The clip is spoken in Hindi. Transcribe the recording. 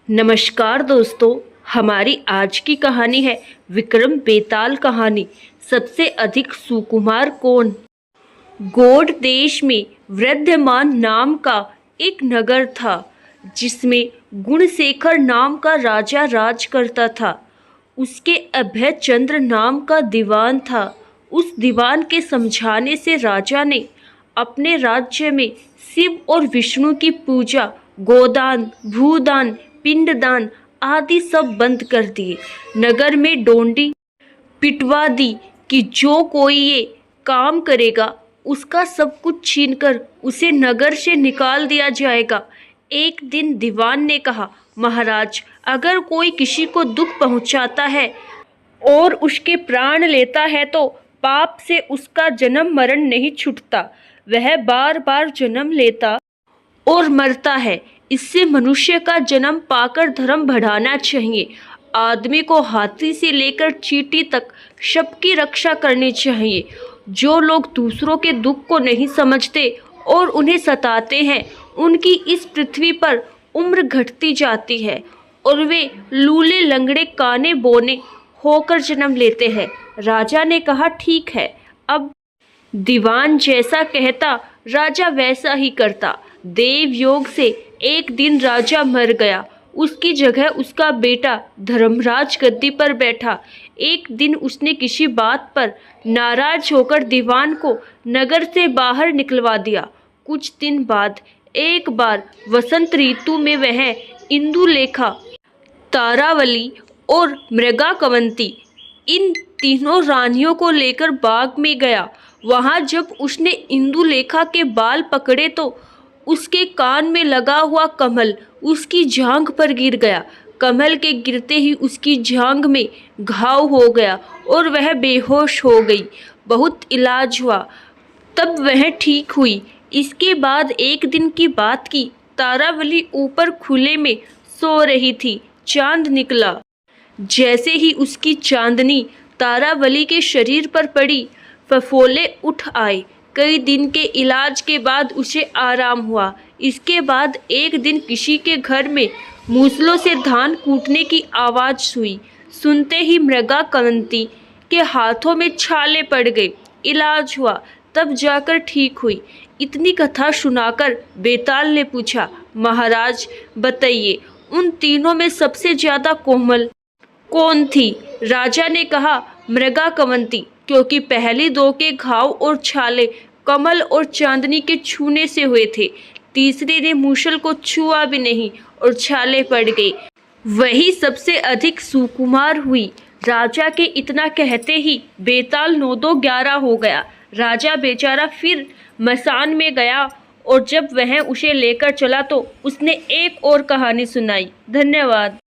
नमस्कार दोस्तों। हमारी आज की कहानी है विक्रम बेताल कहानी। सबसे अधिक सुकुमार कौन। गौड़ देश में वृद्धमान नाम का एक नगर था जिसमें गुणशेखर नाम का राजा राज करता था। उसके अभय चंद्र नाम का दीवान था। उस दीवान के समझाने से राजा ने अपने राज्य में शिव और विष्णु की पूजा, गोदान, भूदान, पिंडदान आदि सब बंद कर दिए। नगर में डोंडी पिटवा दी कि जो कोई ये काम करेगा उसका सब कुछ छीनकर उसे नगर से निकाल दिया जाएगा। एक दिन दीवान ने कहा, महाराज, अगर कोई किसी को दुख पहुंचाता है और उसके प्राण लेता है तो पाप से उसका जन्म मरण नहीं छूटता, वह बार बार जन्म लेता और मरता है। इससे मनुष्य का जन्म पाकर धर्म बढ़ाना चाहिए। आदमी को हाथी से लेकर चींटी तक सबकी रक्षा करनी चाहिए। जो लोग दूसरों के दुख को नहीं समझते और उन्हें सताते हैं, उनकी इस पृथ्वी पर उम्र घटती जाती है और वे लूले लंगड़े काने बोने होकर जन्म लेते हैं। राजा ने कहा, ठीक है। अब दीवान जैसा कहता राजा वैसा ही करता। देव योग से एक दिन राजा मर गया। उसकी जगह उसका बेटा धर्मराज गद्दी पर बैठा। एक दिन उसने किसी बात पर नाराज होकर दीवान को नगर से बाहर निकलवा दिया। कुछ दिन बाद एक बार वसंत ऋतु में वह इंदुलेखा, तारावली और मृगाकवंती इन तीनों रानियों को लेकर बाग में गया। वहां जब उसने इंदुलेखा के बाल पकड़े तो उसके कान में लगा हुआ कमल उसकी जांघ पर गिर गया। कमल के गिरते ही उसकी जांघ में घाव हो गया और वह बेहोश हो गई। बहुत इलाज हुआ, तब वह ठीक हुई। इसके बाद एक दिन की बात की, तारावली ऊपर खुले में सो रही थी। चांद निकला। जैसे ही उसकी चांदनी तारावली के शरीर पर पड़ी, फफोले उठ आए। कई दिन के इलाज के बाद उसे आराम हुआ। इसके बाद एक दिन किसी के घर में मूसलों से धान कूटने की आवाज़ हुई। सुनते ही मृगाकवंती के हाथों में छाले पड़ गए। इलाज हुआ, तब जाकर ठीक हुई। इतनी कथा सुनाकर बेताल ने पूछा, महाराज बताइए, उन तीनों में सबसे ज़्यादा कोमल कौन थी। राजा ने कहा, मृगाकवंती, क्योंकि पहली दो के घाव और छाले कमल और चांदनी के छूने से हुए थे। तीसरे ने मूसल को छुआ भी नहीं और छाले पड़ गए, वही सबसे अधिक सुकुमार हुई। राजा के इतना कहते ही बेताल 9-2-11 हो गया। राजा बेचारा फिर मसान में गया और जब वह उसे लेकर चला तो उसने एक और कहानी सुनाई। धन्यवाद।